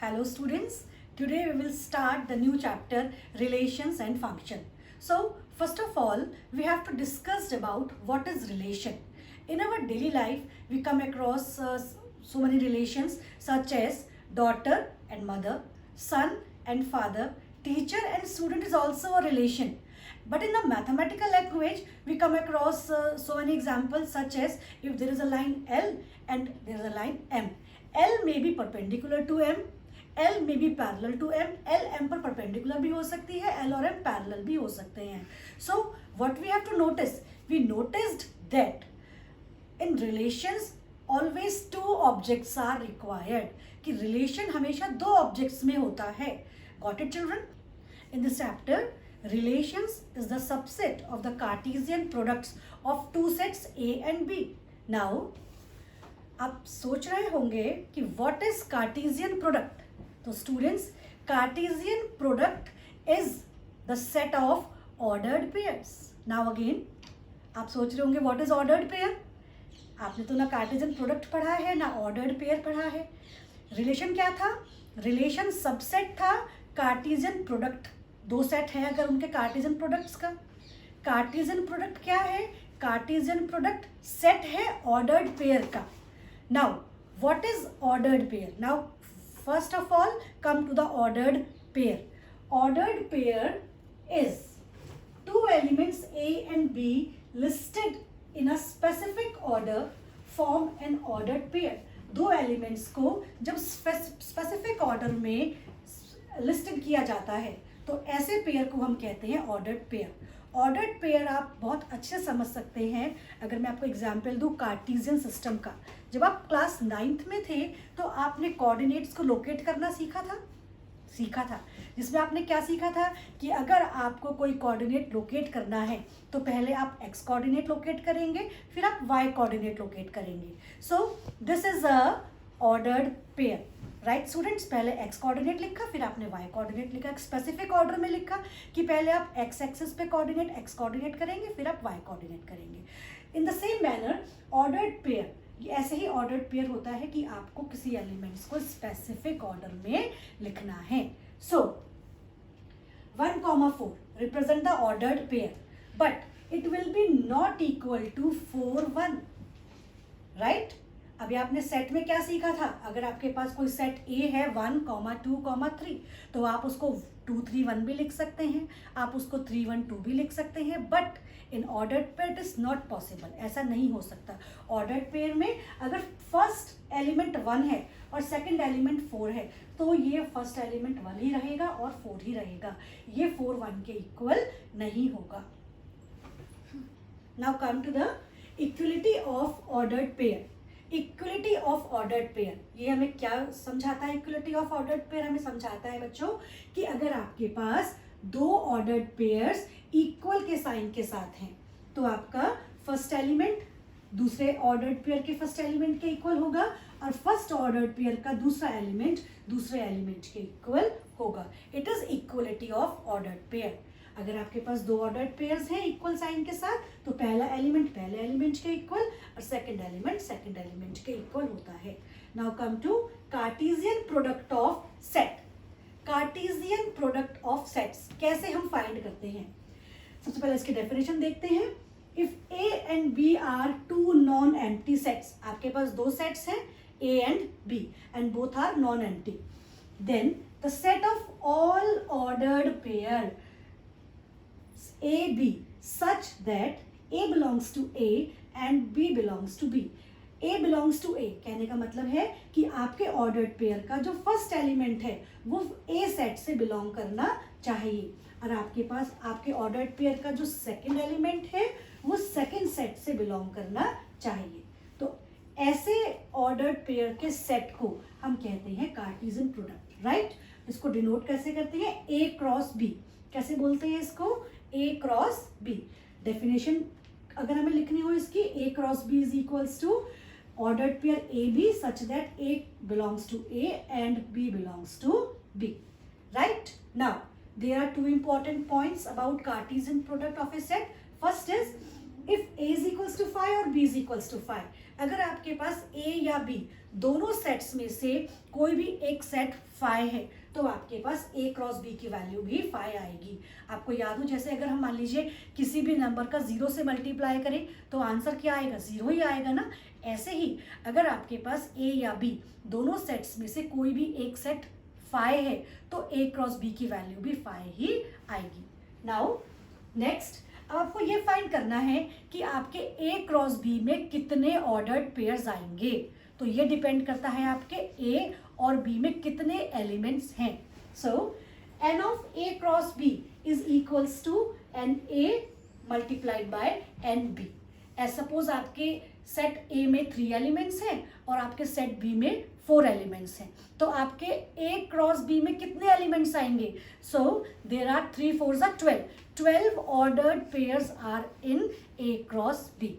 Hello students, today we will start the new chapter relations and function. So first of all, we have to discuss about what is relation. In our daily life, we come across so many relations such as daughter and mother, son and father, teacher and student is also a relation. But in the mathematical language, we come across so many examples such as if there is a line L and there is a line M. L may be perpendicular to M, L may be parallel to M, L M पर perpendicular भी हो सकती है, L और M parallel भी हो सकते हैं. So what we have to notice, we noticed that in relations always two objects are required. कि relation हमेशा दो objects में होता है. Got it children? In this chapter, relations is the subset of the Cartesian products of two sets A and B. Now आप सोच रहे होंगे कि what is Cartesian product? तो students Cartesian product is the set of ordered pairs. Now again आप सोच रहे होंगे व्हाट इज ऑर्डर्ड पेयर. आपने तो ना कार्टेशियन प्रोडक्ट पढ़ा है ना ऑर्डर्ड पेयर पढ़ा है. रिलेशन क्या था? रिलेशन सबसेट था कार्टेशियन प्रोडक्ट. दो सेट है अगर उनके कार्टेशियन प्रोडक्ट्स का. कार्टेशियन प्रोडक्ट क्या है? कार्टेशियन प्रोडक्ट सेट है ऑर्डर्ड पेयर का. Now what is ordered pair? Now first of all, come to the ordered pair. Ordered pair is two elements A and B listed in a specific order form an ordered pair. दो elements को जब specific order में listed किया जाता है तो ऐसे pair को हम कहते हैं ordered pair. ऑर्डर्ड पेयर आप बहुत अच्छे समझ सकते हैं अगर मैं आपको एग्जाम्पल दूँ कार्टेशियन सिस्टम का. जब आप क्लास 9th में थे तो आपने कोऑर्डिनेट्स को लोकेट करना सीखा था जिसमें आपने क्या सीखा था कि अगर आपको कोई कोऑर्डिनेट लोकेट करना है तो पहले आप एक्स कोऑर्डिनेट लोकेट करेंगे फिर आप वाई कोऑर्डिनेट लोकेट करेंगे. So this is a ordered pair. Right students, पहले एक्स कोऑर्डिनेट लिखा फिर आपने वाई कोऑर्डिनेट लिखा. एक स्पेसिफिक ऑर्डर में लिखा कि पहले आप एक्स एक्सिस पे कोऑर्डिनेट एक्स कोऑर्डिनेट करेंगे फिर आप वाई कोऑर्डिनेट करेंगे. In the same manner ordered pair, ये ऐसे ही ऑर्डर्ड पेयर होता है कि आपको किसी एलिमेंट्स को स्पेसिफिक ऑर्डर में लिखना है. So 1,4 represent the ordered pair but it will be not equal to 4, 1. Right? अभी आपने सेट में क्या सीखा था? अगर आपके पास कोई सेट ए है 1, 2, 3 तो आप उसको 2, 3, 1 भी लिख सकते हैं, आप उसको 3, 1, 2 भी लिख सकते हैं. But in ordered pair it is not possible. ऐसा नहीं हो सकता. ऑर्डर्ड पेयर में अगर फर्स्ट एलिमेंट 1 है और सेकंड एलिमेंट 4 है तो ये फर्स्ट एलिमेंट 1 ही रहेगा और 4 ही रहेगा. ये 4, 1 के इक्वल नहीं होगा. Now come to the equality of ordered pair. Equality of ordered pair ये हमें क्या समझाता है? इक्वलिटी ऑफ ऑर्डर्ड पेयर हमें समझाता है बच्चों कि अगर आपके पास दो ऑर्डर्ड पेयर्स इक्वल के साइन के साथ हैं तो आपका फर्स्ट एलिमेंट दूसरे ऑर्डर्ड पेयर के फर्स्ट एलिमेंट के इक्वल होगा और फर्स्ट ऑर्डर्ड पेयर का दूसरा एलिमेंट दूसरे एलिमेंट के इक्वल होगा. It is equality of ordered pair. अगर आपके पास दो ऑर्डर्ड पेयर्स हैं इक्वल साइन के साथ तो पहला एलिमेंट पहले एलिमेंट के इक्वल और सेकंड एलिमेंट सेकंड एलिमेंट के इक्वल होता है. Now come to Cartesian product of set. Cartesian product of sets कैसे हम फाइंड करते हैं? सबसे पहले इसकी डेफिनेशन देखते हैं. If A and B are two non empty sets, आपके पास दो सेट्स हैं A and B and both are non empty, then the set of all ordered pair A, B such that A belongs to A and B belongs to B. A belongs to A कहने का मतलब है कि आपके ordered pair का जो first element है वो A सेट से बिलोंग करना चाहिए और आपके पास आपके ऑर्डर्ड पेयर का जो सेकंड एलिमेंट है वो सेकंड सेट से बिलोंग करना चाहिए. तो ऐसे ऑर्डर्ड पेयर के सेट को हम कहते हैं कार्टेशियन प्रोडक्ट. राइट? इसको डिनोट कैसे करते हैं? A cross B. कैसे बोलते हैं इसको? A cross B. डेफिनेशन अगर हमें लिखनी हो इसकी, A cross B is equals to ordered pair A B such that A belongs to A and B belongs to B. Right? Now there are two important points about Cartesian product of a set. First is if A is equals to 5 और B is equals to 5. अगर आपके पास A या B दोनों sets में से कोई भी एक सेट 5 है तो आपके पास a क्रॉस b की वैल्यू भी 5 आएगी। आपको याद हो, जैसे अगर हम मान लीजिए किसी भी नंबर का 0 से मल्टीप्लाई करें तो आंसर क्या आएगा, 0 ही आएगा ना। ऐसे ही अगर आपके पास a या b दोनों सेट्स में से कोई भी एक सेट 5 है तो a क्रॉस b की वैल्यू भी 5 ही आएगी। नाउ नेक्स्ट आपको ये फाइंड करना है कि आपके a क्रॉस b में कितने ऑर्डर्ड पेयर्स आएंगे। तो ये डिपेंड करता है आपके a और b में कितने एलिमेंट्स हैं। So n of a cross b is equals to n a multiplied by n b। As suppose आपके सेट a में 3 एलिमेंट्स हैं और आपके सेट b में 4 एलिमेंट्स हैं, तो आपके a क्रॉस b में कितने एलिमेंट्स आएंगे। So there are 3 4 12 ordered pairs are in a cross b।